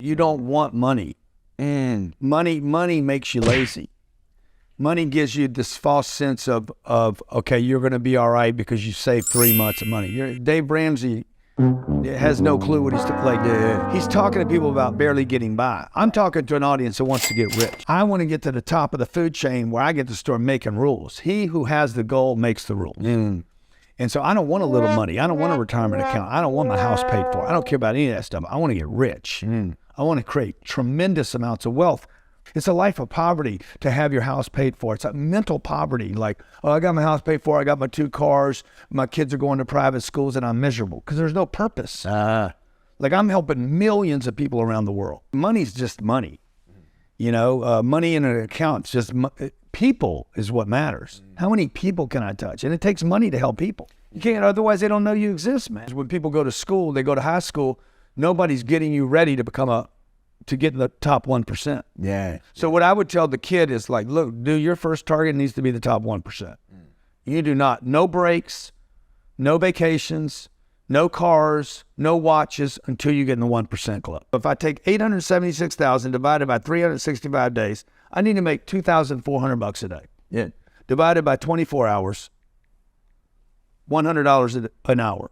You don't want money. Money makes you lazy. Money gives you this false sense of okay, you're going to be all right because you saved 3 months of money. Dave Ramsey has no clue what he's like. He's talking to people about barely getting by. I'm talking to an audience that wants to get rich. I want to get to the top of the food chain where I get to start making rules. He who has the goal makes the rules. And so I don't want a little money. I don't want a retirement account. I don't want my house paid for. I don't care about any of that stuff. I want to get rich. I want to create tremendous amounts of wealth. It's a life of poverty to have your house paid for. It's a mental poverty. Like, oh, I got my house paid for. I got my 2 cars. My kids are going to private schools and I'm miserable because there's no purpose. Like I'm helping millions of people around the world. Money's just money. You know, money in an account, it's just people is what matters. How many people can I touch? And it takes money to help people. You can't, otherwise they don't know you exist, man. When people go to school, they go to high school, nobody's getting you ready to become to get in the top 1%. So what I would tell the kid is like, look, dude, your first target needs to be the top 1%. You do not, no breaks, no vacations, no cars, no watches until you get in the 1% club. If I take 876,000 divided by 365 days, I need to make $2,400 a day. Divided by 24 hours, $100 an hour.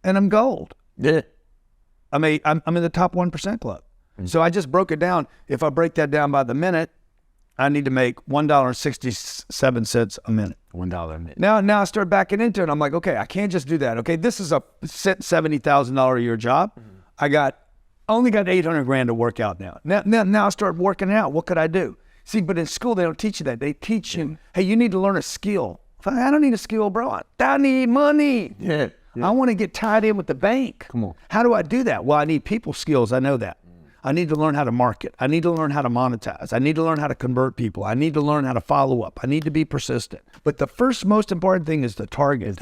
And I'm gold. I'm in the top 1% club. So I just broke it down. If I break that down by the minute, I need to make $1.67 a minute. $1 a minute. Now I start backing into it. I'm like, okay, I can't just do that. Okay, this is a $70,000 a year job. I only got 800 grand to work out now. Now I start working out. What could I do? See, but in school they don't teach you that. They teach you, hey, you need to learn a skill. I don't need a skill, bro. I need money. I want to get tied in with the bank. Come on. How do I do that? Well, I need people skills. I know that. I need to learn how to market. I need to learn how to monetize. I need to learn how to convert people. I need to learn how to follow up. I need to be persistent. But the first most important thing is the target.